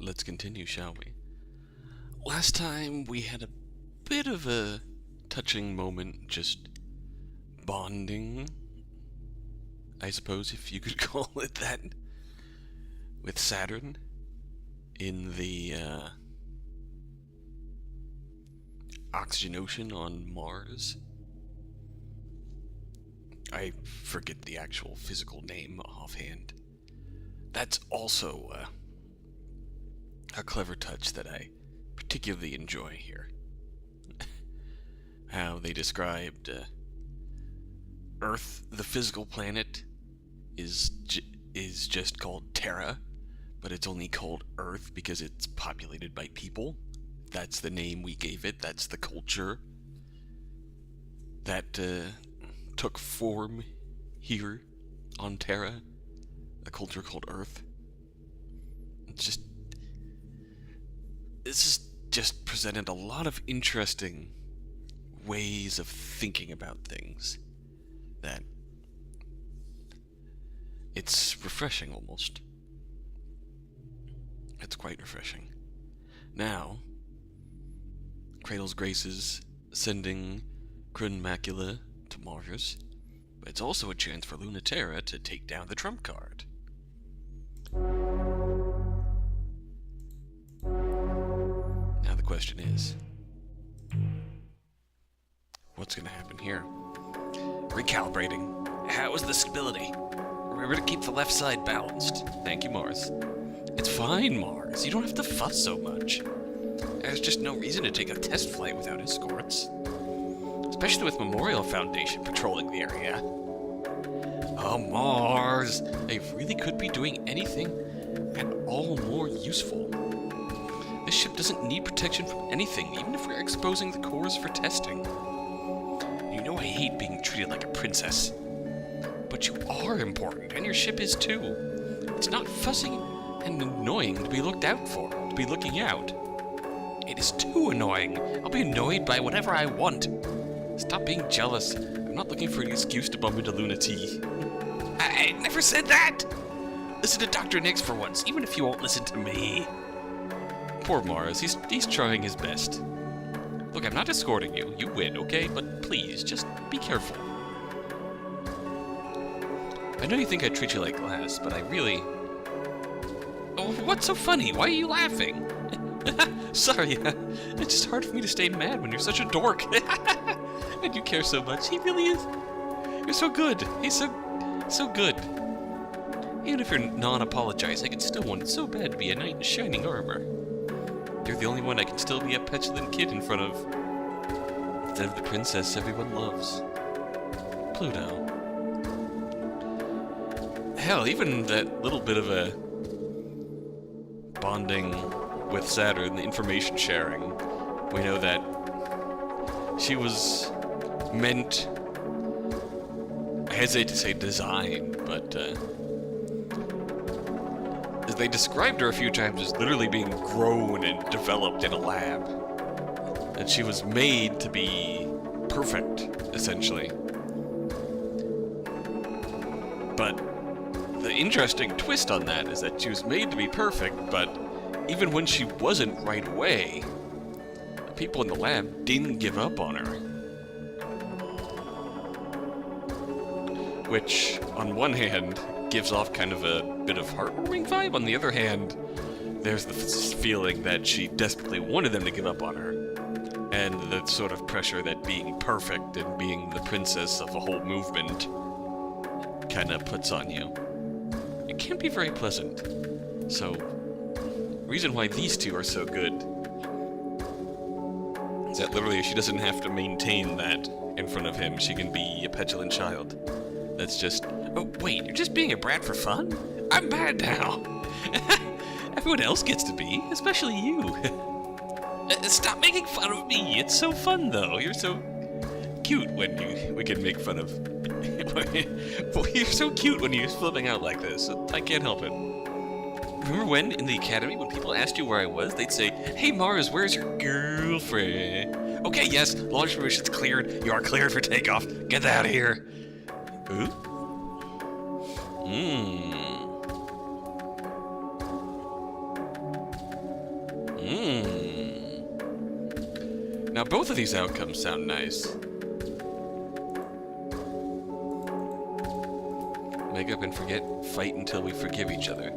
let's continue, shall we? Last time we had a bit of a touching moment, just bonding, I suppose, if you could call it that, with Saturn in the oxygen ocean on Mars. I forget the actual physical name offhand. That's also a clever touch that I particularly enjoy here. How they described Earth, the physical planet, is just called Terra, but it's only called Earth because it's populated by people. That's the name we gave it. That's the culture that took form here on Terra, a culture called Earth. This has just presented a lot of interesting ways of thinking about things that it's refreshing almost. It's quite refreshing. Now, Cradle's Graces sending Kryn Macula to Mars, but it's also a chance for Luna-Terra to take down the trump card. Now the question is, what's going to happen here? Recalibrating. How is the stability? Remember to keep the left side balanced. Thank you, Mars. It's fine, Mars. You don't have to fuss so much. There's just no reason to take a test flight without escorts. Especially with Memorial Foundation patrolling the area. Oh, Mars! They really could be doing anything at all more useful. This ship doesn't need protection from anything, even if we're exposing the cores for testing. You know I hate being treated like a princess. But you are important, and your ship is too. It's not fussing and annoying to be looked out for, to be looking out. It is too annoying. I'll be annoyed by whatever I want. Stop being jealous. I'm not looking for an excuse to bump into Luna T. I never said that! Listen to Dr. Nix for once, even if you won't listen to me. Poor Mars, he's trying his best. Look, I'm not escorting you. You win, okay? But please, just be careful. I know you think I treat you like glass, but I really... Oh, what's so funny? Why are you laughing? Sorry, it's just hard for me to stay mad when you're such a dork. And you care so much. He really is. You're so good. He's so good. Even if you're non-apologizing, I still want it so bad to be a knight in shining armor. You're the only one I can still be a petulant kid in front of. Instead of the princess everyone loves. Pluto. Hell, even that little bit of a bonding with Saturn, the information sharing, we know that she was meant, I hesitate to say design, but they described her a few times as literally being grown and developed in a lab. And she was made to be perfect, essentially. But the interesting twist on that is that she was made to be perfect, but even when she wasn't right away, the people in the lab didn't give up on her. Which, on one hand, gives off kind of a bit of heartwarming vibe. On the other hand, there's the feeling that she desperately wanted them to give up on her. And the sort of pressure that being perfect and being the princess of a whole movement kind of puts on you. It can't be very pleasant. So, the reason why these two are so good is that literally she doesn't have to maintain that in front of him. She can be a petulant child. That's just, oh wait, you're just being a brat for fun? I'm mad now. Everyone else gets to be, especially you. Stop making fun of me. It's so fun though. You're so cute when we can make fun of. You're so cute when you're flipping out like this. I can't help it. Remember when, in the academy, when people asked you where I was, they'd say, "Hey Mars, where's your girlfriend?" Okay, yes, launch permission's cleared. You are cleared for takeoff. Get out of here. Ooh? Now both of these outcomes sound nice. Make up and forget, fight until we forgive each other.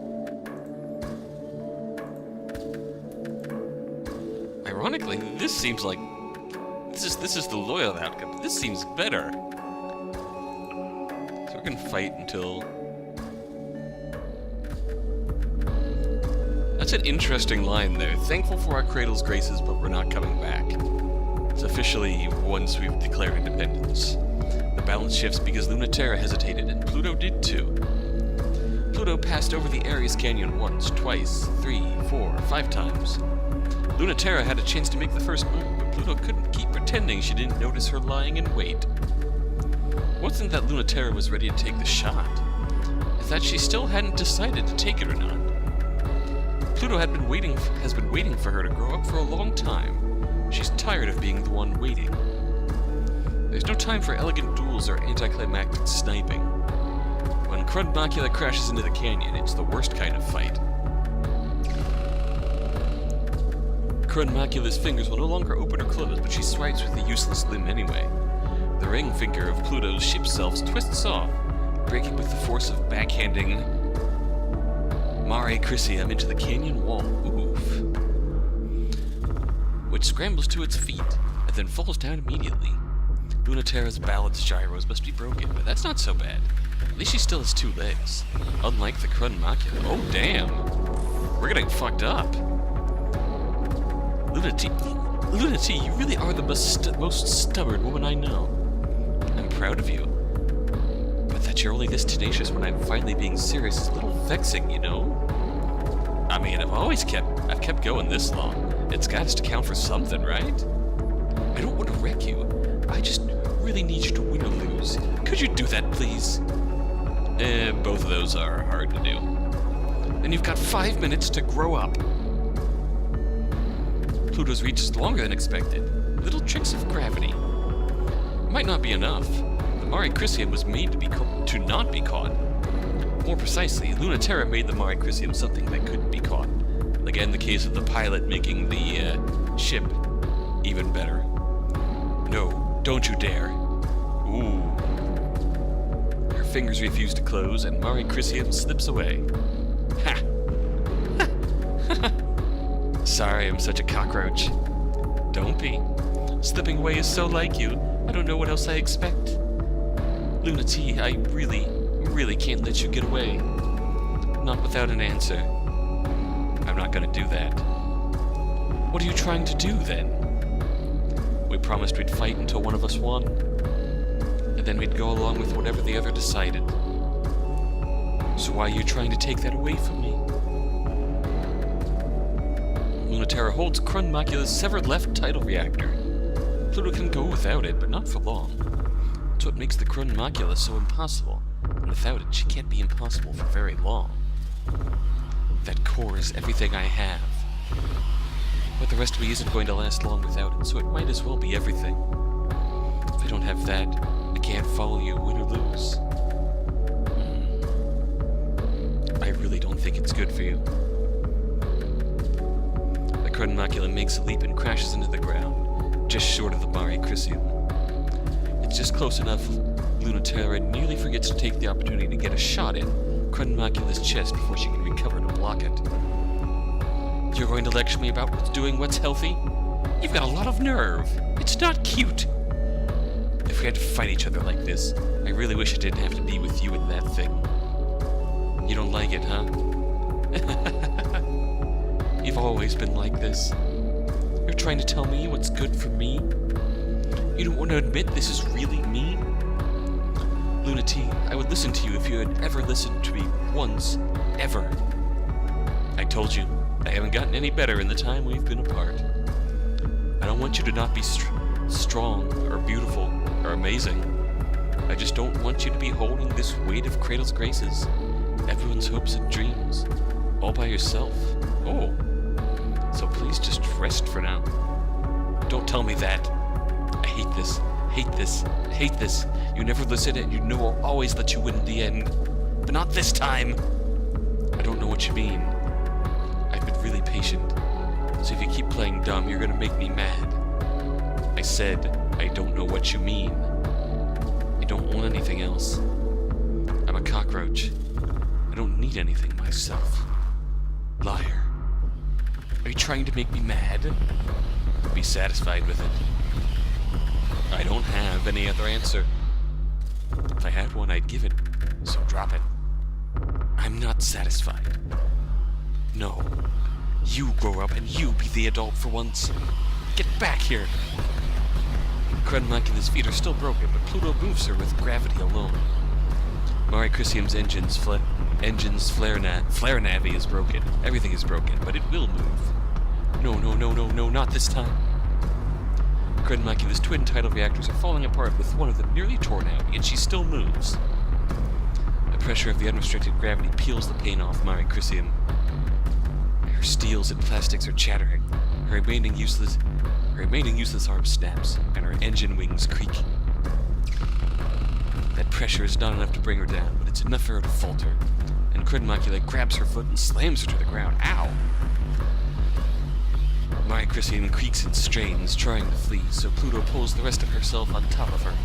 Ironically, this seems like this is the loyal outcome. This seems better. So we're gonna fight until. That's an interesting line there. Thankful for our cradle's graces, but we're not coming back. It's officially once we've declared independence. The balance shifts because Luna-Terra hesitated, and Pluto did too. Pluto passed over the Ares Canyon once, twice, 3, 4, 5 times. Luna-Terra had a chance to make the first move, but Pluto couldn't keep pretending she didn't notice her lying in wait. It wasn't that Luna-Terra was ready to take the shot. It's that she still hadn't decided to take it or not. Pluto has been waiting for her to grow up for a long time. She's tired of being the one waiting. There's no time for elegant duels or anticlimactic sniping. When Crud Macula crashes into the canyon, it's the worst kind of fight. Crud Macula's fingers will no longer open or close, but she swipes with the useless limb anyway. The ring finger of Pluto's ship selves twists off, breaking with the force of backhanding Mare Crisium into the canyon wall, oof, which scrambles to its feet and then falls down immediately. Luna-Terra's balance gyros must be broken, but that's not so bad. At least she still has 2 legs, unlike the Crud Macula. Oh damn, we're getting fucked up. Luna-T, you really are the most stubborn woman I know. I'm proud of you. But that you're only this tenacious when I'm finally being serious is a little vexing, you know? I mean, I've kept going this long. It's got to count for something, right? I don't want to wreck you. I just really need you to win or lose. Could you do that, please? Both of those are hard to do. Then you've got 5 minutes to grow up. Pluto's reach is longer than expected. Little tricks of gravity. Might not be enough. The Mare Crisium was made to not be caught. More precisely, Luna-Terra made the Mare Crisium something that couldn't be caught. Again, the case of the pilot making the ship even better. No, don't you dare. Ooh. Her fingers refuse to close, and Mare Crisium slips away. Ha! Sorry, I'm such a cockroach. Don't be. Slipping away is so like you. I don't know what else I expect. Luna-T, I really can't let you get away. Not without an answer. I'm not gonna do that. What are you trying to do, then? We promised we'd fight until one of us won. And then we'd go along with whatever the other decided. So why are you trying to take that away from me? Luna-Terra holds Crud Macula's severed left tidal reactor. Pluto can go without it, but not for long. That's what makes the Crud Macula so impossible. And without it, she can't be impossible for very long. That core is everything I have. But the rest of me isn't going to last long without it, so it might as well be everything. If I don't have that, I can't follow you, win or lose. I really don't think it's good for you. The Crud Macula makes a leap and crashes into the ground, just short of the Mare Crisium. It's just close enough Luna-Terra nearly forgets to take the opportunity to get a shot in Crud Macula's chest before she can recover to block it. You're going to lecture me about doing what's healthy? You've got a lot of nerve. It's not cute. If we had to fight each other like this, I really wish I didn't have to be with you and that thing. You don't like it, huh? You've always been like this. You're trying to tell me what's good for me? You don't want to admit this is really me? Luna-T, I would listen to you if you had ever listened to me once, ever. I told you, I haven't gotten any better in the time we've been apart. I don't want you to not be strong, or beautiful, or amazing. I just don't want you to be holding this weight of Cradle's graces, everyone's hopes and dreams, all by yourself. Oh, so please just rest for now. Don't tell me that. I hate this, hate this, hate this. You never listen and you know I'll always let you win in the end. But not this time. I don't know what you mean. I've been really patient. So if you keep playing dumb, you're gonna make me mad. I said, I don't know what you mean. I don't want anything else. I'm a cockroach. I don't need anything myself. Liar. Are you trying to make me mad? Be satisfied with it. I don't have any other answer. If I had one, I'd give it, so drop it. I'm not satisfied. No. You grow up and you be the adult for once. Get back here! Crunmacula's feet are still broken, but Pluto moves her with gravity alone. Mari Chrysium's flare navi is broken. Everything is broken, but it will move. No, not this time. Crunmacula's twin tidal reactors are falling apart with one of them nearly torn out, yet she still moves. The pressure of the unrestricted gravity peels the pain off Mari Chrysium. Her steels and plastics are chattering. Her remaining useless arm snaps, and her engine wings creak. That pressure is not enough to bring her down, but it's enough for her to falter, and Crunmacula grabs her foot and slams her to the ground. Ow! Mari Chrysium creaks and strains, trying to flee, so Pluto pulls the rest of herself on top of her.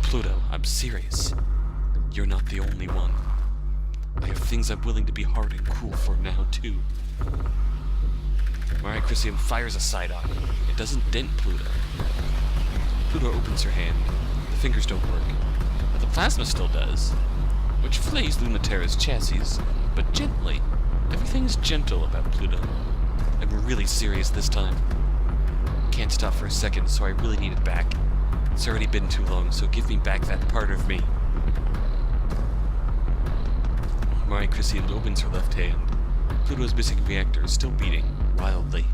Pluto, I'm serious. You're not the only one. I have things I'm willing to be hard and cruel for now, too. Mari Chrysium fires a side arm. It doesn't dent Pluto. Pluto opens her hand. The fingers don't work. But the plasma still does, which flays Luna-Terra's chassis, but gently. Everything's gentle about Pluto. I'm really serious this time. Can't stop for a second, so I really need it back. It's already been too long, so give me back that part of me. Mari Chrysium opens her left hand. Pluto's missing reactor is still beating, wildly.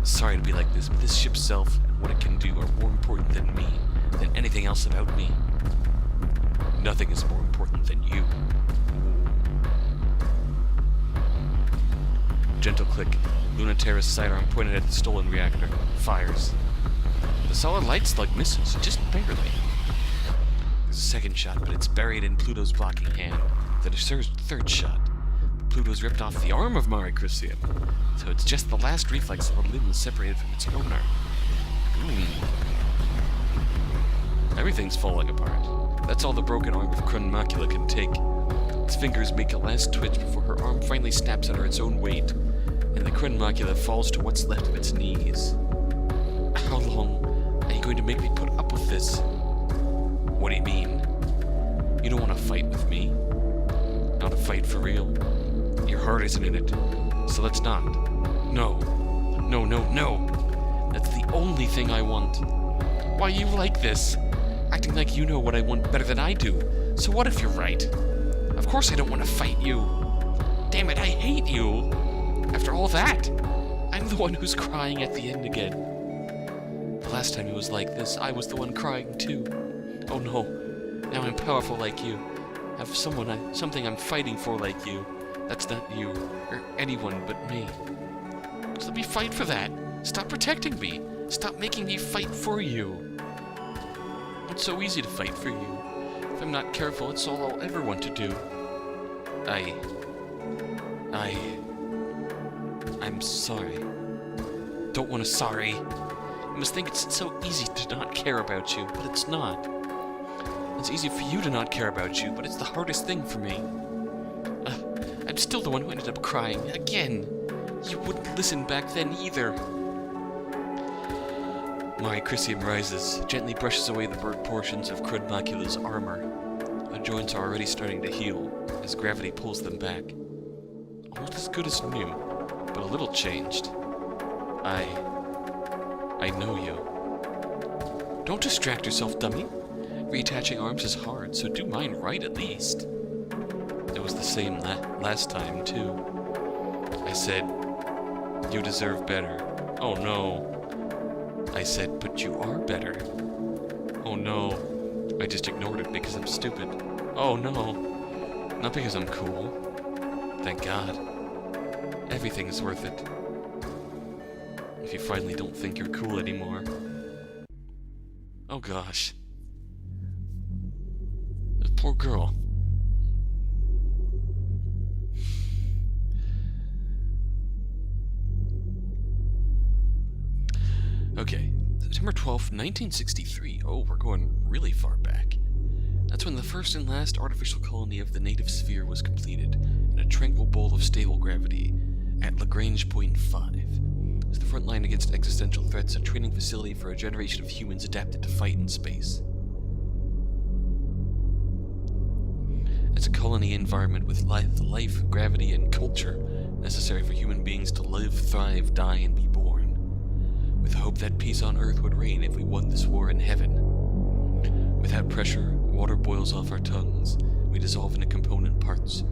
Sorry to be like this, but this ship's self and what it can do are more important than me, than anything else about me. Nothing is more important than you. Gentle click. Luna-Terra's sidearm pointed at the stolen reactor. Fires. The solid light slug misses, just barely. There's a second shot, but it's buried in Pluto's blocking hand. Then a third shot. Pluto's ripped off the arm of Mari Chrysium, so it's just the last reflex of a limb separated from its owner. Everything's falling apart. That's all the broken arm of Crunmacula can take. Its fingers make a last twitch before her arm finally snaps under its own weight, and the Crunmacula falls to what's left of its knees. How long are you going to make me put up with this? What do you mean? You don't want to fight with me? Not a fight for real? Your heart isn't in it, so let's not. No. That's the only thing I want. Why are you like this? Acting like you know what I want better than I do. So what if you're right? Of course I don't want to fight you. Damn it, I hate you. After all that, I'm the one who's crying at the end again. The last time it was like this, I was the one crying too. Oh no, now I'm powerful like you. Have something I'm fighting for like you. That's not you, or anyone but me. So let me fight for that. Stop protecting me. Stop making me fight for you. It's so easy to fight for you. If I'm not careful, it's all I'll ever want to do. I'm sorry. Don't want to sorry. You must think it's so easy to not care about you, but it's not. It's easy for you to not care about you, but it's the hardest thing for me. I'm still the one who ended up crying. Again. You wouldn't listen back then either. Mari Chrysium rises, gently brushes away the burnt portions of Crunmacula's armor. The joints are already starting to heal, as gravity pulls them back. Almost as good as new, but a little changed. I know you. Don't distract yourself, dummy. Reattaching arms is hard, so do mine right at least. It was the same last time, too. I said, you deserve better. Oh no. I said, but you are better. Oh no. I just ignored it because I'm stupid. Oh no. Not because I'm cool. Thank God. Everything is worth it. If you finally don't think you're cool anymore. Oh gosh. This poor girl. Okay, September 12th, 1963. Oh, we're going really far back. That's when the first and last artificial colony of the native sphere was completed in a tranquil bowl of stable gravity at Lagrange Point 5. It's the front line against existential threats, a training facility for a generation of humans adapted to fight in space. It's a colony environment with life, gravity, and culture necessary for human beings to live, thrive, die, and be born, with hope that peace on Earth would reign if we won this war in heaven. Without pressure, water boils off our tongues, we dissolve into component parts.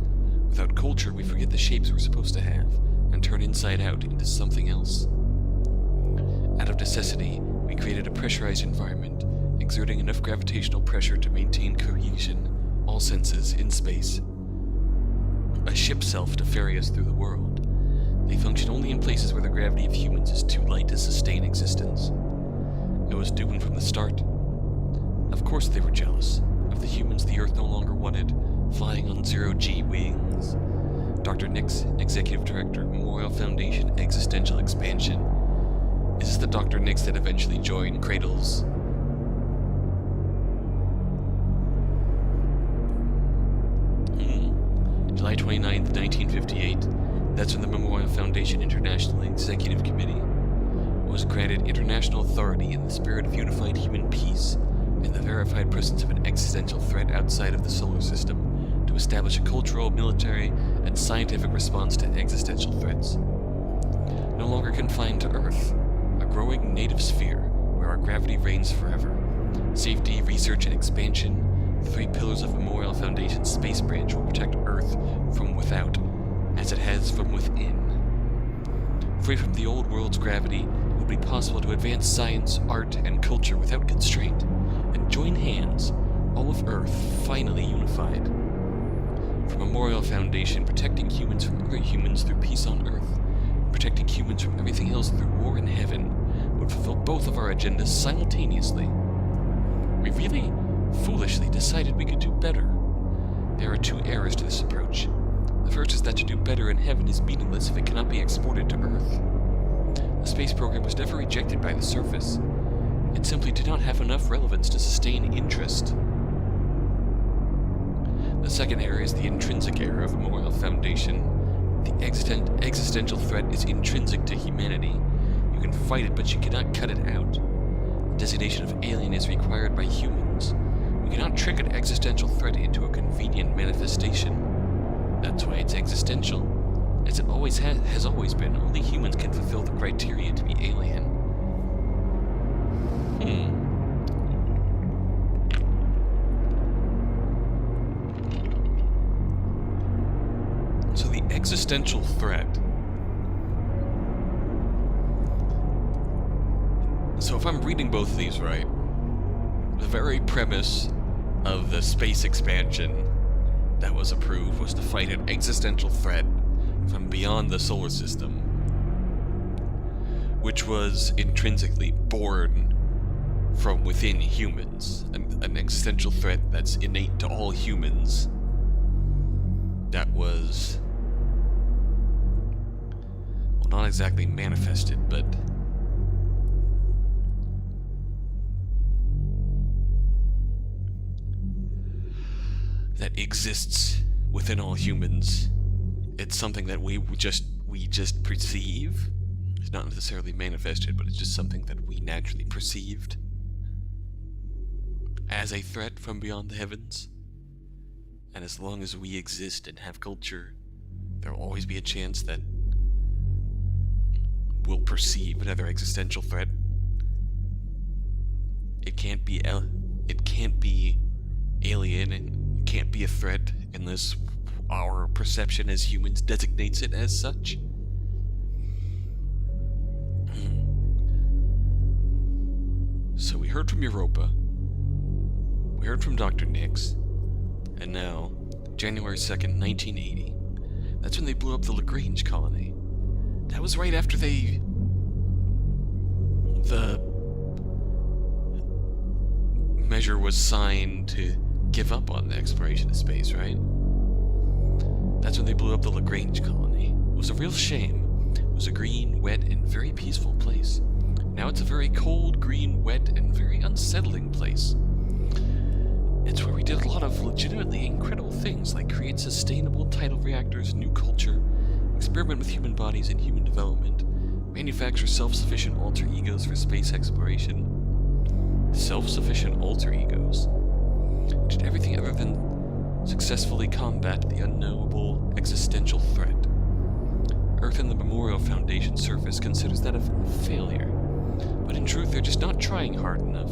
Without culture, we forget the shapes we're supposed to have, and turn inside out into something else. Out of necessity, we created a pressurized environment, exerting enough gravitational pressure to maintain cohesion, all senses, in space. A ship self to ferry us through the world. They function only in places where the gravity of humans is too light to sustain existence. It was doomed from the start. Of course they were jealous of the humans the Earth no longer wanted, flying on zero-G wings. Dr. Nix, Executive Director, Memorial Foundation, Existential Expansion. Is this the Dr. Nix that eventually joined Cradle's? July 29th, 1958. That's when the Memorial Foundation International Executive Committee was granted international authority in the spirit of unified human peace and the verified presence of an existential threat outside of the solar system to establish a cultural, military, and scientific response to existential threats. No longer confined to Earth, a growing native sphere where our gravity reigns forever. Safety, research, and expansion, the three pillars of Memorial Foundation's space branch will protect Earth from without, as it has from within. Free from the old world's gravity, it would be possible to advance science, art, and culture without constraint, and join hands, all of Earth finally unified. For Memorial Foundation, protecting humans from other humans through peace on Earth, protecting humans from everything else through war in heaven, would fulfill both of our agendas simultaneously. We really foolishly decided we could do better. There are two errors to this approach. The first is that to do better in heaven is meaningless if it cannot be exported to Earth. The space program was never rejected by the surface. It simply did not have enough relevance to sustain interest. The second error is the intrinsic error of Memorial Foundation. The existential threat is intrinsic to humanity. You can fight it, but you cannot cut it out. The designation of alien is required by humans. We cannot trick an existential threat into a convenient manifestation. That's why it's existential. As it always has always been, only humans can fulfill the criteria to be alien. So the existential threat. So if I'm reading both of these right, the very premise of the space expansion that was approved was to fight an existential threat from beyond the solar system, which was intrinsically born from within humans, an existential threat that's innate to all humans, that was, well, not exactly manifested, but that exists within all humans. It's something that we just perceive. It's not necessarily manifested, but it's just something that we naturally perceived as a threat from beyond the heavens. And as long as we exist and have culture, there will always be a chance that we'll perceive another existential threat. It can't be alien, and it can't be a threat unless our perception as humans designates it as such. So we heard from Europa, we heard from Dr. Nix, and now, January 2nd, 1980, that's when they blew up the Lagrange colony. That was right after the measure was signed to give up on the exploration of space, right? That's when they blew up the Lagrange colony. It was a real shame. It was a green, wet, and very peaceful place. Now it's a very cold, green, wet, and very unsettling place. It's where we did a lot of legitimately incredible things, like create sustainable tidal reactors, new culture, experiment with human bodies and human development, manufacture self-sufficient alter egos for space exploration. Self-sufficient alter egos? We did everything other than successfully combat the unknowable existential threat. Earth and the Memorial Foundation Surface considers that a failure, but in truth they're just not trying hard enough.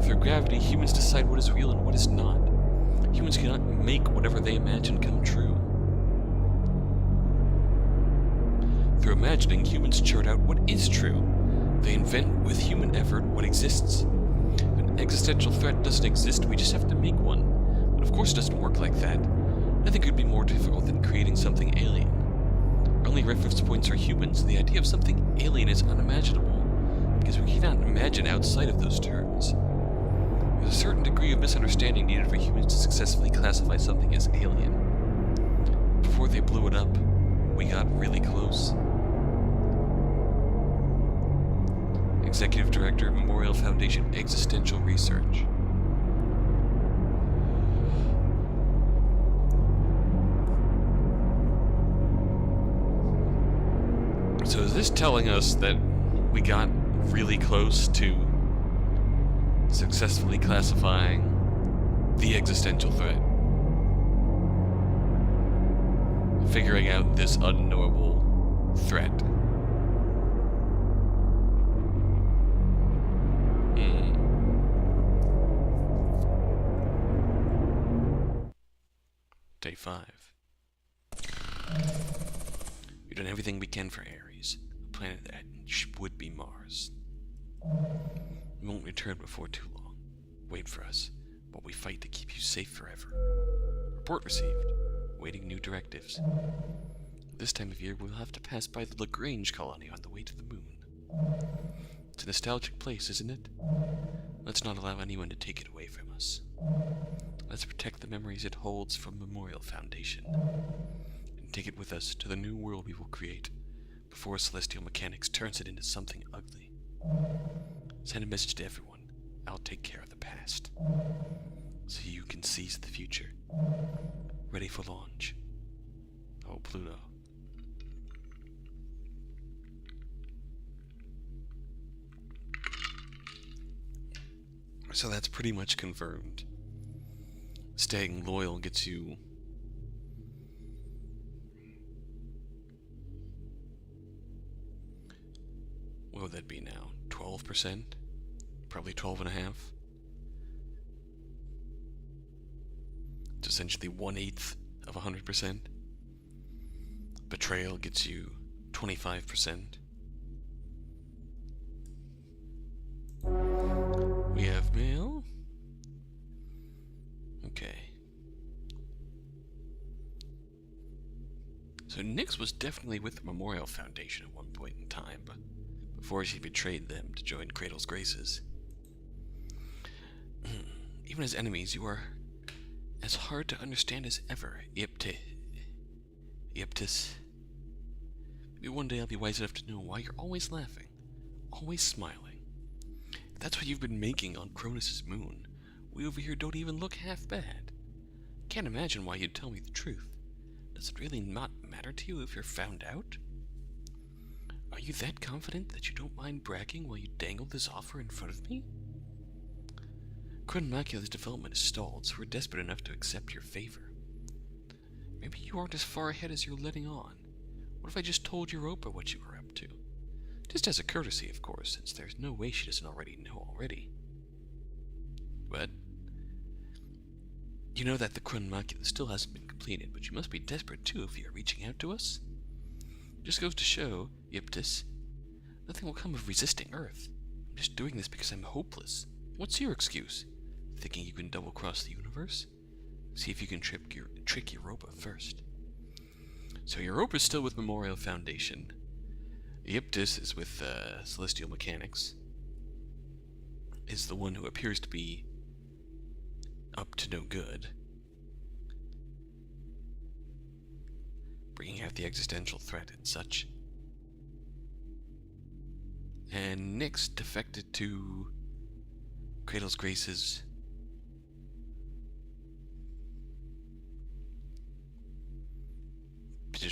Through gravity, humans decide what is real and what is not. Humans cannot make whatever they imagine come true. Through imagining, humans chart out what is true. They invent, with human effort, what exists. If an existential threat doesn't exist, we just have to make one. But of course it doesn't work like that. Nothing could be more difficult than creating something alien. Our only reference points are humans, and the idea of something alien is unimaginable, because we cannot imagine outside of those terms. There's a certain degree of misunderstanding needed for humans to successfully classify something as alien. Before they blew it up, we got really close. Executive Director, Memorial Foundation Existential Research. So is this telling us that we got really close to successfully classifying the existential threat? Figuring out this unknowable threat. Day 5. We've done everything we can for Ares, a planet that would be Mars. We won't return before too long. Wait for us, while we fight to keep you safe forever. Report received. Waiting new directives. This time of year, we'll have to pass by the Lagrange colony on the way to the moon. It's a nostalgic place, isn't it? Let's not allow anyone to take it away from us. Let's protect the memories it holds from Memorial Foundation, and take it with us to the new world we will create before celestial mechanics turns it into something ugly. Send a message to everyone. I'll take care of the past, so you can seize the future. Ready for launch. Oh, Pluto. So that's pretty much confirmed. Staying loyal gets you... What would that be now? 12%? Probably 12.5%? It's essentially 1/8 of 100%. Betrayal gets you 25%. We have mail. Okay. So Nyx was definitely with the Memorial Foundation at one point in time, but before she betrayed them to join Cradle's graces. Even as enemies, you are as hard to understand as ever, Yptis. Maybe one day I'll be wise enough to know why you're always laughing, always smiling. If that's what you've been making on Cronus's moon, we over here don't even look half bad. Can't imagine why you'd tell me the truth. Does it really not matter to you if you're found out? Are you that confident that you don't mind bragging while you dangle this offer in front of me? Macula's development is stalled, so we're desperate enough to accept your favor. Maybe you aren't as far ahead as you're letting on. What if I just told Europa what you were up to? Just as a courtesy, of course, since there's no way she doesn't already know already. But you know that the Macula still hasn't been completed, but you must be desperate too if you're reaching out to us. Just goes to show, Yptis, nothing will come of resisting Earth. I'm just doing this because I'm hopeless. What's your excuse? Thinking you can double-cross the universe? See if you can trick Europa first. So Europa's still with Memorial Foundation. Yptis is with Celestial Mechanics. Is the one who appears to be up to no good. Bringing out the existential threat and such. And Nyx defected to Cradle's Grace's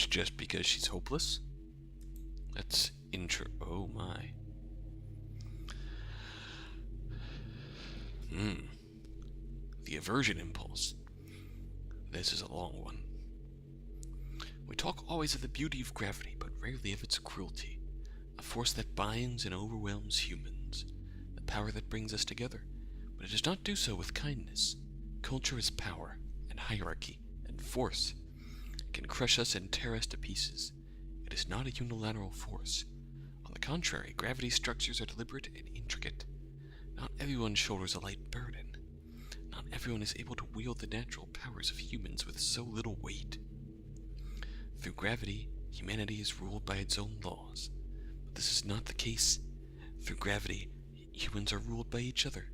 just because she's hopeless? That's oh my. The aversion impulse. This is a long one. We talk always of the beauty of gravity, but rarely of its cruelty. A force that binds and overwhelms humans. The power that brings us together. But it does not do so with kindness. Culture is power, and hierarchy, and force. It can crush us and tear us to pieces. It is not a unilateral force. On the contrary, gravity's structures are deliberate and intricate. Not everyone shoulders a light burden. Not everyone is able to wield the natural powers of humans with so little weight. Through gravity, humanity is ruled by its own laws. But this is not the case. Through gravity, humans are ruled by each other.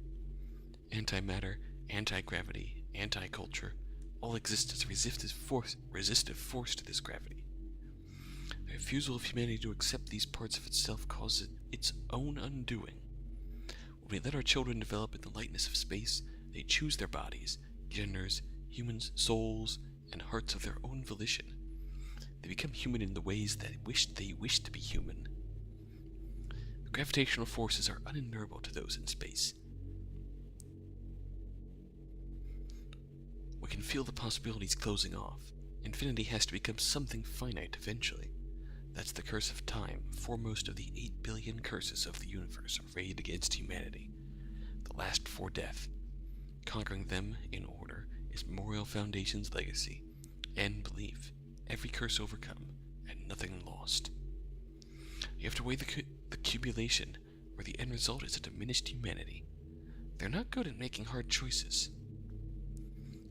Antimatter, anti-gravity, anti-culture, all exist as a resistive force to this gravity. The refusal of humanity to accept these parts of itself causes its own undoing. When we let our children develop in the lightness of space, they choose their bodies, genders, humans, souls, and hearts of their own volition. They become human in the ways that they wish to be human. The gravitational forces are unendurable to those in space. We can feel the possibilities closing off. Infinity has to become something finite eventually. That's the curse of time. Foremost of the 8 billion curses of the universe arrayed against humanity. The last for death. Conquering them in order is Memorial Foundation's legacy and belief. Every curse overcome and nothing lost. You have to weigh the accumulation, where the end result is a diminished humanity. They're not good at making hard choices.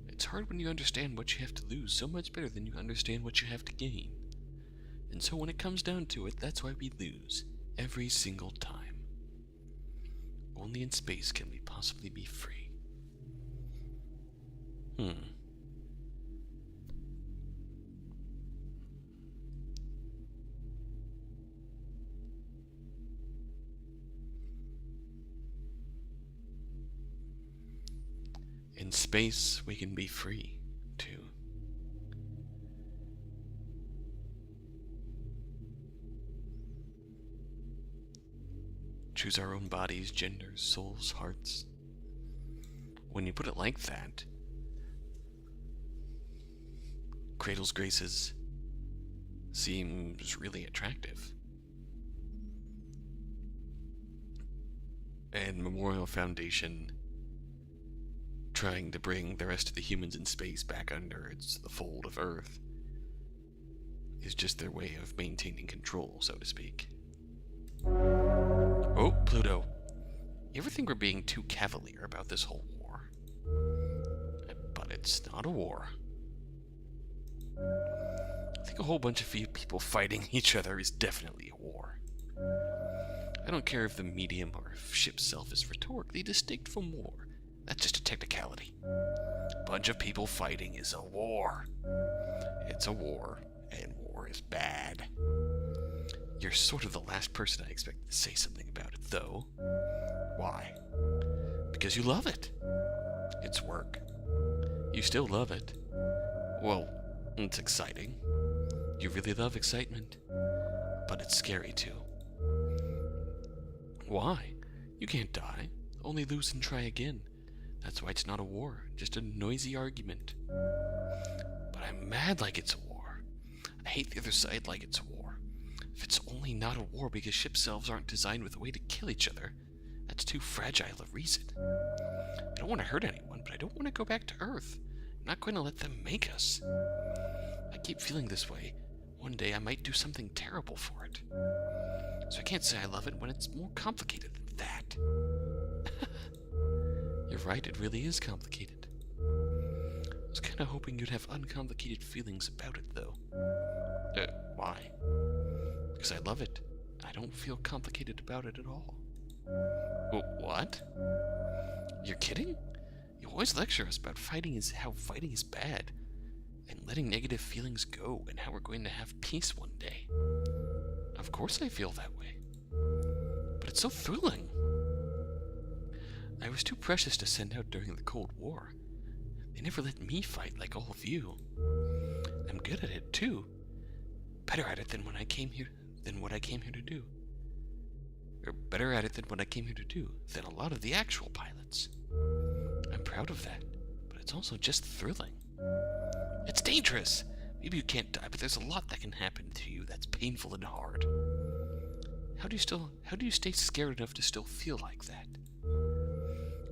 It's hard when you understand what you have to lose so much better than you understand what you have to gain. And so when it comes down to it, that's why we lose, every single time. Only in space can we possibly be free. In space, we can be free, too. Choose our own bodies, genders, souls, hearts. When you put it like that, Cradle's Graces seems really attractive. And Memorial Foundation trying to bring the rest of the humans in space back under the fold of Earth is just their way of maintaining control, so to speak. Oh, Pluto. You ever think we're being too cavalier about this whole war? But it's not a war. I think a whole bunch of people fighting each other is definitely a war. I don't care if the medium or if ship self is rhetorically distinct from war. That's just a technicality. A bunch of people fighting is a war. It's a war, and war is bad. You're sort of the last person I expected to say something about it, though. Why? Because you love it. It's work. You still love it. Well, it's exciting. You really love excitement. But it's scary, too. Why? You can't die. Only lose and try again. That's why it's not a war, just a noisy argument. But I'm mad like it's a war. I hate the other side like it's a war. If it's only not a war because ship selves aren't designed with a way to kill each other, that's too fragile a reason. I don't want to hurt anyone, but I don't want to go back to Earth. I'm not going to let them make us. I keep feeling this way. One day I might do something terrible for it. So I can't say I love it when it's more complicated than that. You're right, it really is complicated. I was kind of hoping you'd have uncomplicated feelings about it, though. Why? Because I love it. I don't feel complicated about it at all. What? You're kidding? You always lecture us about how fighting is bad, and letting negative feelings go, and how we're going to have peace one day. Of course I feel that way. But It's so thrilling. I was too precious to send out during the Cold War. They never let me fight like all of you. I'm good at it, too. Better at it than what I came here to do. Or better at it than what I came here to do, than a lot of the actual pilots. I'm proud of that, but it's also just thrilling. It's dangerous. Maybe you can't die, but there's a lot that can happen to you that's painful and hard. How do you stay scared enough to still feel like that?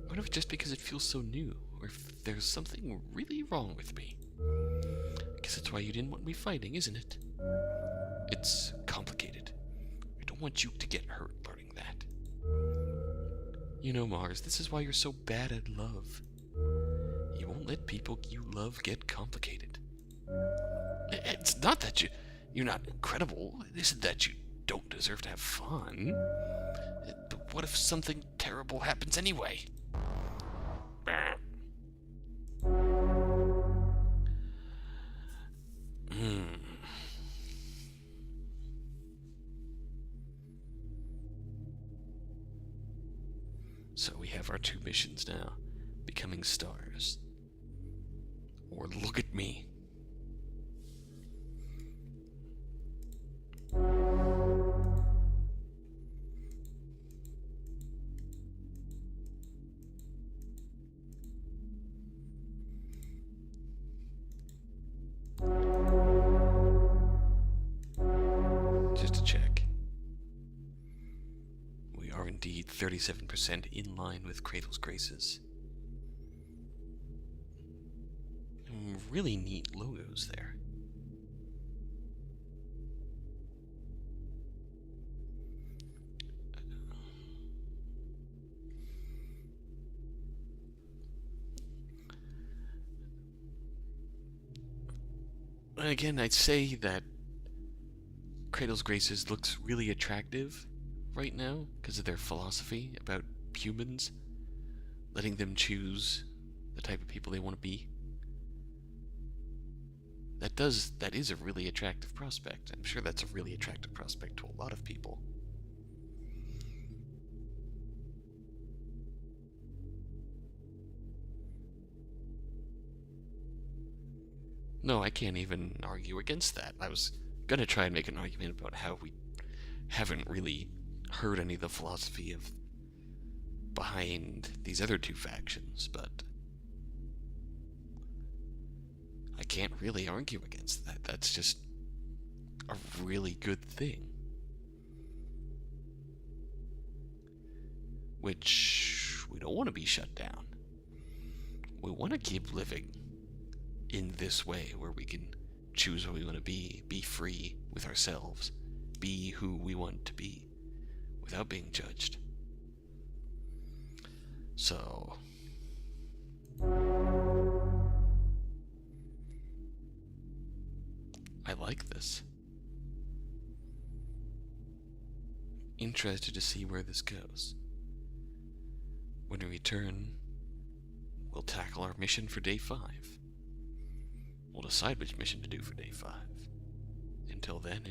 What if it's just because it feels so new, or if there's something really wrong with me? I guess that's why you didn't want me fighting, isn't it? It's complicated. I don't want you to get hurt learning that. You know, Mars, this is why you're so bad at love. You won't let people you love get complicated. It's not that you're not incredible. It isn't that you don't deserve to have fun. But what if something terrible happens anyway? So we have our 2 missions now. Becoming stars. Or look at me. Just to check. We are indeed 37% in line with Cradle's Graces. Really neat logos there. Again, I'd say that Cradle's Graces looks really attractive right now because of their philosophy about humans, letting them choose the type of people they want to be. That is a really attractive prospect. I'm sure that's a really attractive prospect to a lot of people. No, I can't even argue against that. I was gonna try and make an argument about how we haven't really heard any of the philosophy of behind these other 2 factions, but I can't really argue against that. That's just a really good thing. Which we don't want to be shut down. We want to keep living in this way where we can choose what we want to be free with ourselves, be who we want to be without being judged. So I like this. Interested to see where this goes. When we return, we'll tackle our mission for day 5. We'll decide which mission to do for day 5. Until then,